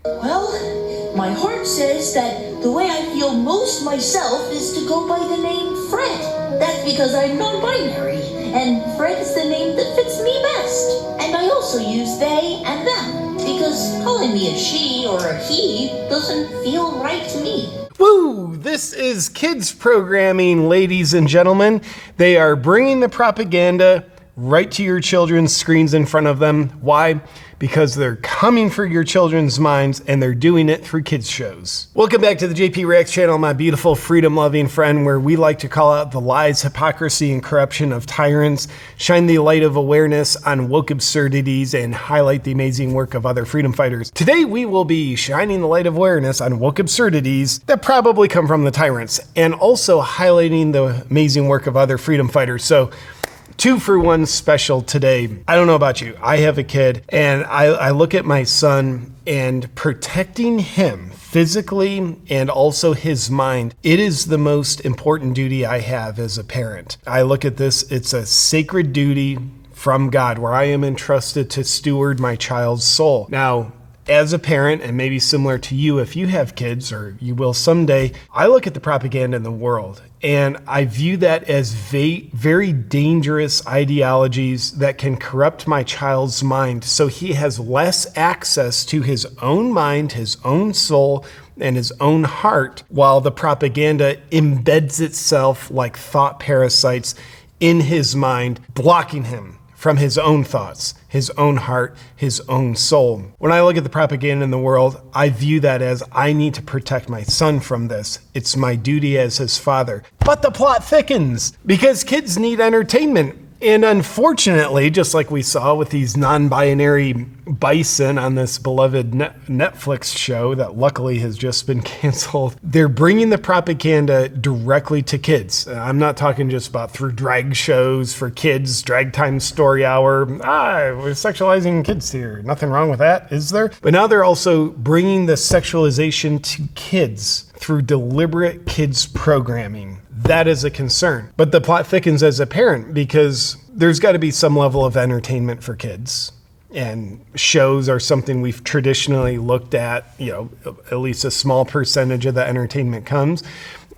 Well, my heart says that the way I feel most myself is to go by the name Fred. That's because I'm non-binary, and Fred is the name that fits me best. And I also use they and them, because calling me a she or a he doesn't feel right to me. Woo! This is kids programming, ladies and gentlemen. They are bringing the propaganda right to your children's screens in front of them. Why? Because they're coming for your children's minds, and they're doing it through kids shows. Welcome back to the JP Reacts channel, my beautiful freedom-loving friend, where we like to call out the lies, hypocrisy, and corruption of tyrants, shine the light of awareness on woke absurdities, and highlight the amazing work of other freedom fighters. Today, we will be shining the light of awareness on woke absurdities that probably come from the tyrants, and also highlighting the amazing work of other freedom fighters. So, 2-for-1 special today. I don't know about you. I have a kid, and I look at my son, and protecting him physically and also his mind, it is the most important duty I have as a parent. I look at this, it's a sacred duty from God where I am entrusted to steward my child's soul. Now, as a parent, and maybe similar to you if you have kids, or you will someday, I look at the propaganda in the world, and I view that as very dangerous ideologies that can corrupt my child's mind, so he has less access to his own mind, his own soul, and his own heart, while the propaganda embeds itself like thought parasites in his mind, blocking him from his own thoughts, his own heart, his own soul. When I look at the propaganda in the world, I view that as I need to protect my son from this. It's my duty as his father. But the plot thickens because kids need entertainment. And unfortunately, just like we saw with these non-binary bison on this beloved Netflix show that luckily has just been canceled, they're bringing the propaganda directly to kids. I'm not talking just about through drag shows for kids, Drag Time Story Hour. We're sexualizing kids here. Nothing wrong with that, is there? But now they're also bringing the sexualization to kids through deliberate kids programming. That is a concern. But the plot thickens as a parent because there's got to be some level of entertainment for kids. And shows are something we've traditionally looked at, at least a small percentage of the entertainment comes.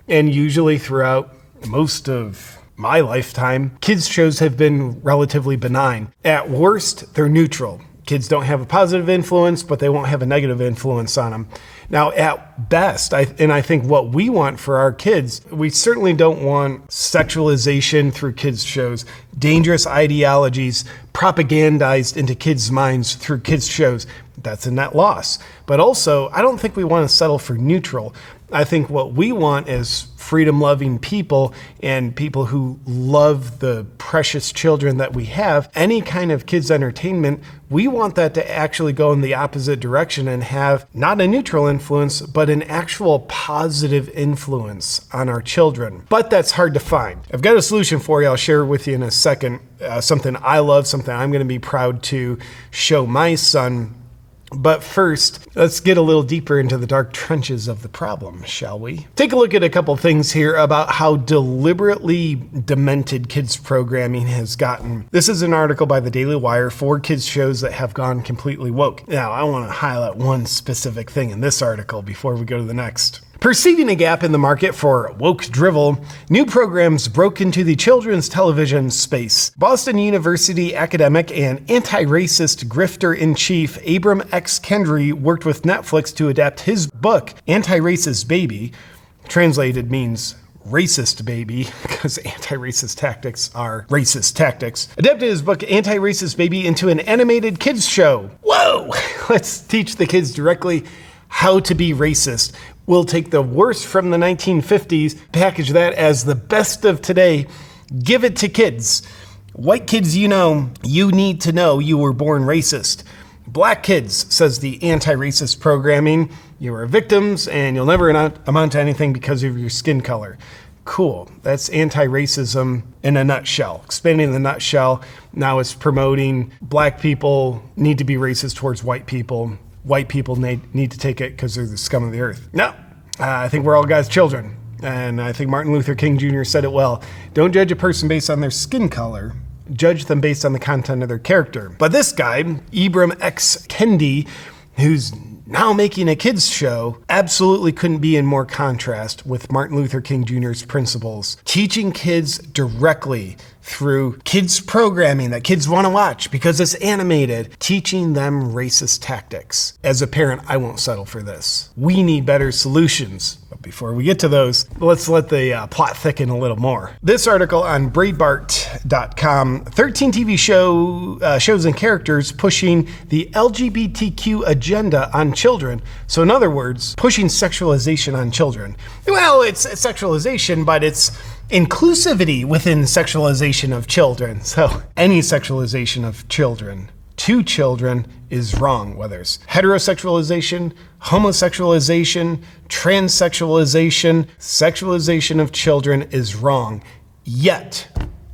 And usually throughout most of my lifetime, kids shows have been relatively benign. At worst, they're neutral. Kids don't have a positive influence, but they won't have a negative influence on them. Now, at best, I think what we want for our kids, we certainly don't want sexualization through kids' shows, dangerous ideologies propagandized into kids' minds through kids' shows. That's a net loss. But also, I don't think we want to settle for neutral. I think what we want is freedom-loving people and people who love the precious children that we have. Any kind of kids' entertainment, we want that to actually go in the opposite direction and have not a neutral influence, but an actual positive influence on our children. But that's hard to find. I've got a solution for you. I'll share it with you in a second. Something I love, something I'm going to be proud to show my son. But first, let's get a little deeper into the dark trenches of the problem, shall we? Take a look at a couple things here about how deliberately demented kids programming has gotten. This is an article by the Daily Wire, 4 kids shows that have gone completely woke. Now, I want to highlight one specific thing in this article before we go to the next. Perceiving a gap in the market for woke drivel, new programs broke into the children's television space. Boston University academic and anti-racist grifter-in-chief Abram X. Kendry worked with Netflix to adapt his book, Anti-Racist Baby, translated means racist baby, because anti-racist tactics are racist tactics, adapted his book Anti-Racist Baby into an animated kids show. Whoa! Let's teach the kids directly how to be racist. We'll take the worst from the 1950s, package that as the best of today, give it to kids. White kids, you need to know you were born racist. Black kids, says the anti-racist programming, you are victims and you'll never amount to anything because of your skin color. Cool. That's anti-racism in a nutshell. Expanding the nutshell, now it's promoting black people need to be racist towards white people. White people need to take it because they're the scum of the earth. No, I think we're all God's children. And I think Martin Luther King Jr. said it well. Don't judge a person based on their skin color. Judge them based on the content of their character. But this guy, Ibram X. Kendi, who's now making a kids show absolutely couldn't be in more contrast with Martin Luther King Jr.'s principles, teaching kids directly through kids programming that kids want to watch because it's animated, teaching them racist tactics. As a parent, I won't settle for this. We need better solutions. But before we get to those, let's let the plot thicken a little more. This article on Breitbart.com, 13 TV shows and characters pushing the LGBTQ agenda on children. So in other words, pushing sexualization on children. Well, it's sexualization, but it's inclusivity within sexualization of children. So any sexualization of children to children is wrong, whether it's heterosexualization, homosexualization, transsexualization, sexualization of children is wrong. Yet,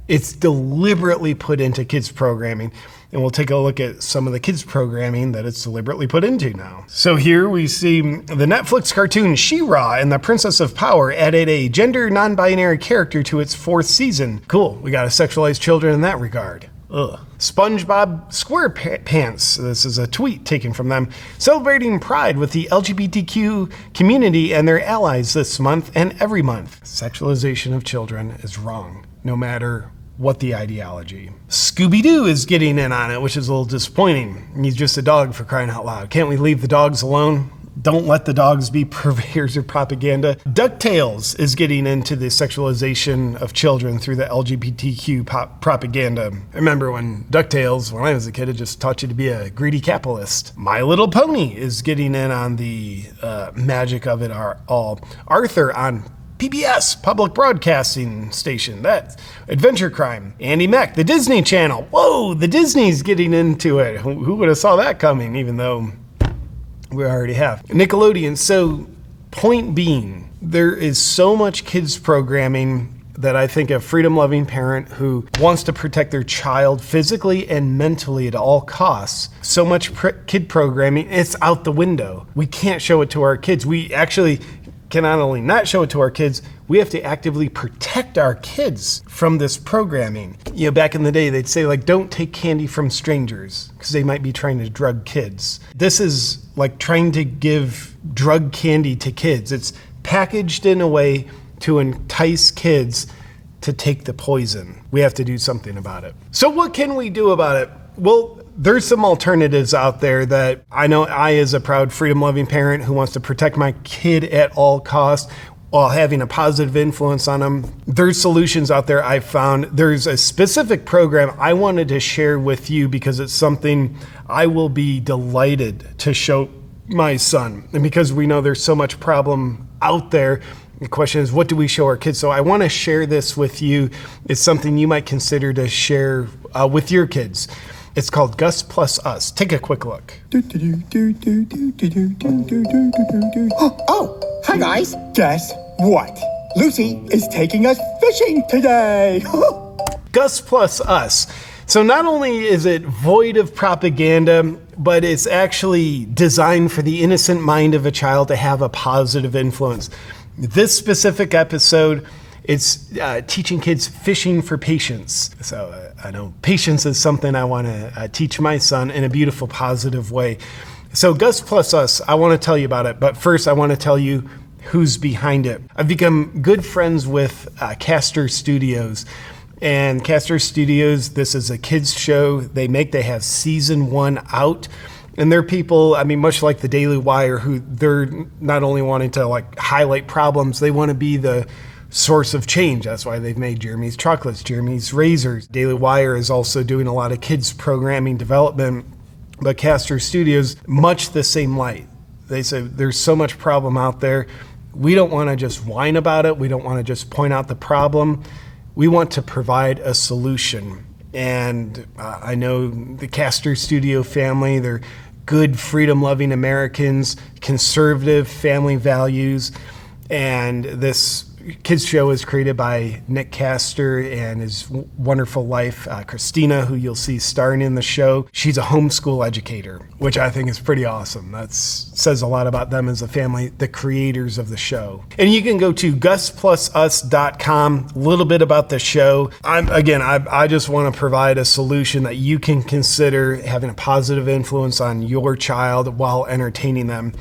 it's deliberately put into kids programming. And we'll take a look at some of the kids programming that it's deliberately put into now. So here we see the Netflix cartoon She-Ra and the Princess of Power added a gender non-binary character to its 4th season. Cool, we got to sexualize children in that regard. Ugh. SpongeBob SquarePants, this is a tweet taken from them, celebrating Pride with the LGBTQ community and their allies this month and every month. Sexualization of children is wrong, no matter what the ideology. Scooby-Doo is getting in on it, which is a little disappointing. He's just a dog, for crying out loud. Can't we leave the dogs alone? Don't let the dogs be purveyors of propaganda. DuckTales is getting into the sexualization of children through the LGBTQ propaganda. I remember when DuckTales, when I was a kid, it just taught you to be a greedy capitalist. My Little Pony is getting in on the magic of it all. Arthur on PBS, Public Broadcasting Station, that's Adventure Crime. Andy Mack, the Disney Channel. Whoa, the Disney's getting into it. Who would have saw that coming, even though we already have. Nickelodeon. So, point being, there is so much kids programming that I think a freedom-loving parent who wants to protect their child physically and mentally at all costs, so much kid programming, it's out the window. We can't show it to our kids. We actually can not only not show it to our kids, we have to actively protect our kids from this programming. You know, back in the day, they'd say, like, don't take candy from strangers because they might be trying to drug kids. This is like trying to give drug candy to kids. It's packaged in a way to entice kids to take the poison. We have to do something about it. So what can we do about it? Well, there's some alternatives out there that I know I, as a proud freedom-loving parent who wants to protect my kid at all costs while having a positive influence on them, there's solutions out there I've found. There's a specific program I wanted to share with you because it's something I will be delighted to show my son. And because we know there's so much problem out there, the question is, what do we show our kids? So I want to share this with you. It's something you might consider to share with your kids. It's called Gus Plus Us. Take a quick look. Oh, hi guys. Guess what? Lucy is taking us fishing today. Gus Plus Us. So not only is it void of propaganda, but it's actually designed for the innocent mind of a child to have a positive influence. This specific episode, it's teaching kids fishing for patience. So I know patience is something I want to teach my son in a beautiful, positive way. So Gus Plus Us, I want to tell you about it. But first, I want to tell you who's behind it. I've become good friends with Castor Studios. And Castor Studios, this is a kids show they have season 1 out. And they're people, I mean, much like the Daily Wire, who they're not only wanting to like highlight problems, they want to be the source of change. That's why they've made Jeremy's Chocolates, Jeremy's Razors. Daily Wire is also doing a lot of kids programming development, but Castor Studios, much the same light. They say there's so much problem out there. We don't want to just whine about it. We don't want to just point out the problem. We want to provide a solution. And I know the Castor Studio family, they're good, freedom-loving Americans, conservative family values. And this kids show is created by Nick Castor and his wonderful wife, Christina, who you'll see starring in the show. She's a homeschool educator, which I think is pretty awesome. That says a lot about them as a family, the creators of the show. And you can go to GusPlusUs.com, a little bit about the show. I just want to provide a solution that you can consider having a positive influence on your child while entertaining them.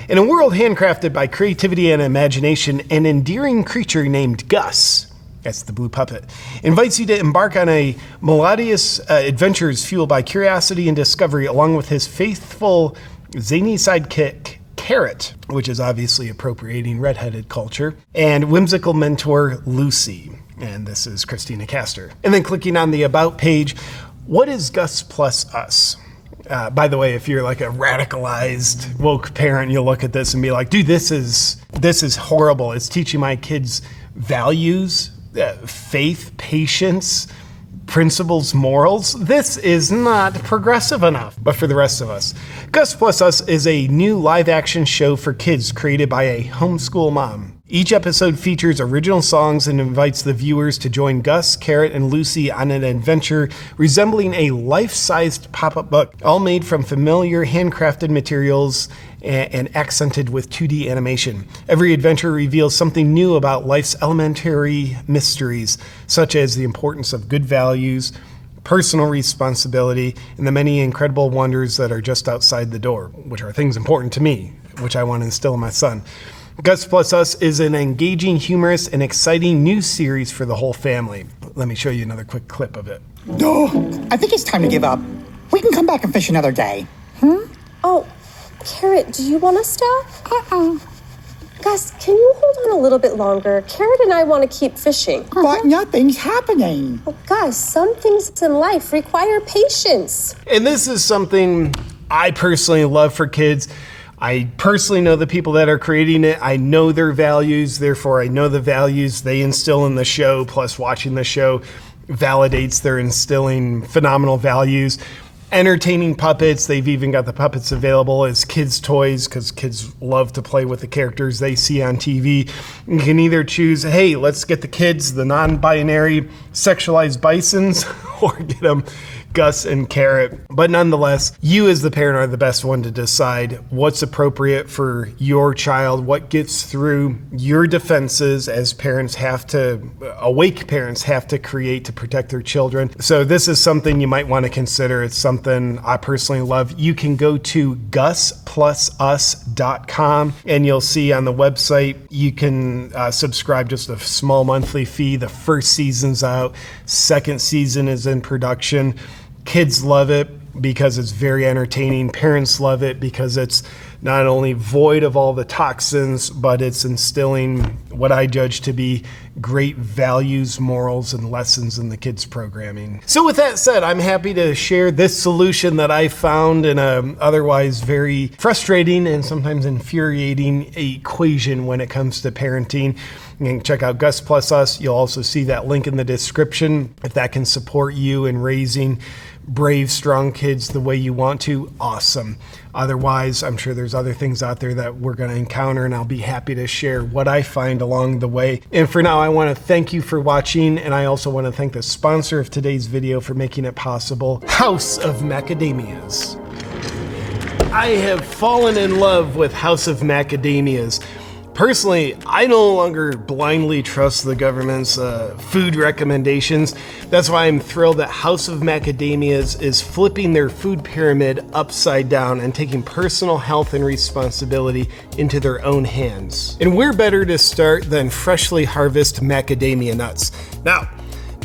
In a world handcrafted by creativity and imagination, an endearing creature named Gus, that's the blue puppet, invites you to embark on a melodious adventures fueled by curiosity and discovery, along with his faithful, zany sidekick, Carrot, which is obviously appropriating redheaded culture, and whimsical mentor, Lucy. And this is Christina Castor. And then clicking on the About page, what is Gus Plus Us? By the way, if you're like a radicalized woke parent, you'll look at this and be like, dude, this is horrible. It's teaching my kids values, faith, patience, principles, morals. This is not progressive enough. But for the rest of us, Gus Plus Us is a new live action show for kids created by a homeschool mom. Each episode features original songs and invites the viewers to join Gus, Carrot, and Lucy on an adventure resembling a life-sized pop-up book, all made from familiar handcrafted materials and accented with 2D animation. Every adventure reveals something new about life's elementary mysteries, such as the importance of good values, personal responsibility, and the many incredible wonders that are just outside the door, which are things important to me, which I want to instill in my son. Gus Plus Us is an engaging, humorous, and exciting new series for the whole family. Let me show you another quick clip of it. Oh, I think it's time to give up. We can come back and fish another day. Oh, Carrot, do you want to stop? Gus, can you hold on a little bit longer? Carrot and I want to keep fishing. But nothing's happening. Oh, Gus, some things in life require patience. And this is something I personally love for kids. I personally know the people that are creating it. I know their values, therefore I know the values they instill in the show, plus watching the show validates their instilling phenomenal values. Entertaining puppets. They've even got the puppets available as kids' toys because kids love to play with the characters they see on TV. You can either choose, hey, let's get the kids the non-binary sexualized bisons, or get them Gus and Carrot. But nonetheless, you as the parent are the best one to decide what's appropriate for your child, what gets through your defenses as awake parents have to create to protect their children. So this is something you might want to consider. It's something I personally love. You can go to GusPlusUs.com and you'll see on the website you can subscribe just a small monthly fee. The first season's out, second season is in production. Kids love it because it's very entertaining. Parents love it because it's not only void of all the toxins, but it's instilling what I judge to be great values, morals, and lessons in the kids' programming. So with that said, I'm happy to share this solution that I found in a otherwise very frustrating and sometimes infuriating equation when it comes to parenting. You can check out Gus Plus Us. You'll also see that link in the description. If that can support you in raising brave, strong kids the way you want to, awesome. Otherwise, I'm sure there's other things out there that we're going to encounter, and I'll be happy to share what I find along the way. And for now, I want to thank you for watching, and I also want to thank the sponsor of today's video for making it possible, House of Macadamias. I have fallen in love with House of Macadamias. Personally, I no longer blindly trust the government's food recommendations. That's why I'm thrilled that House of Macadamias is flipping their food pyramid upside down and taking personal health and responsibility into their own hands. And where better to start than freshly harvested macadamia nuts? Now,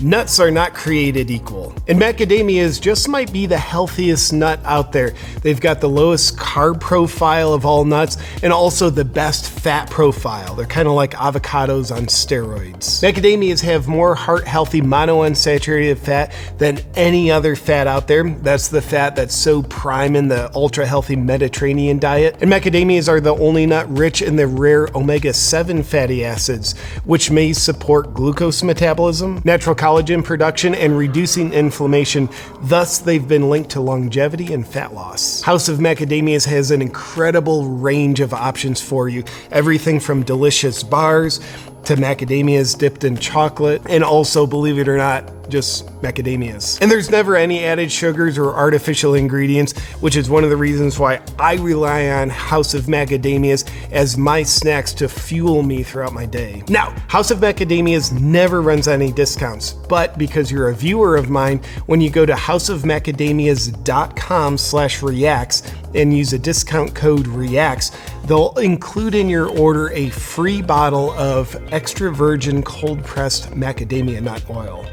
nuts are not created equal, and macadamias just might be the healthiest nut out there. They've got the lowest carb profile of all nuts and also the best fat profile. They're kind of like avocados on steroids. Macadamias have more heart-healthy monounsaturated fat than any other fat out there. That's the fat that's so prime in the ultra-healthy Mediterranean diet. And macadamias are the only nut rich in the rare omega-7 fatty acids, which may support glucose metabolism, natural collagen production, and reducing inflammation. Thus, they've been linked to longevity and fat loss. House of Macadamias has an incredible range of options for you. Everything from delicious bars to macadamias dipped in chocolate, and also, believe it or not, just macadamias. And there's never any added sugars or artificial ingredients, which is one of the reasons why I rely on House of Macadamias as my snacks to fuel me throughout my day. Now, House of Macadamias never runs any discounts, but because you're a viewer of mine, when you go to houseofmacadamias.com/reacts and use a discount code REACTS, they'll include in your order a free bottle of extra virgin cold pressed macadamia nut oil.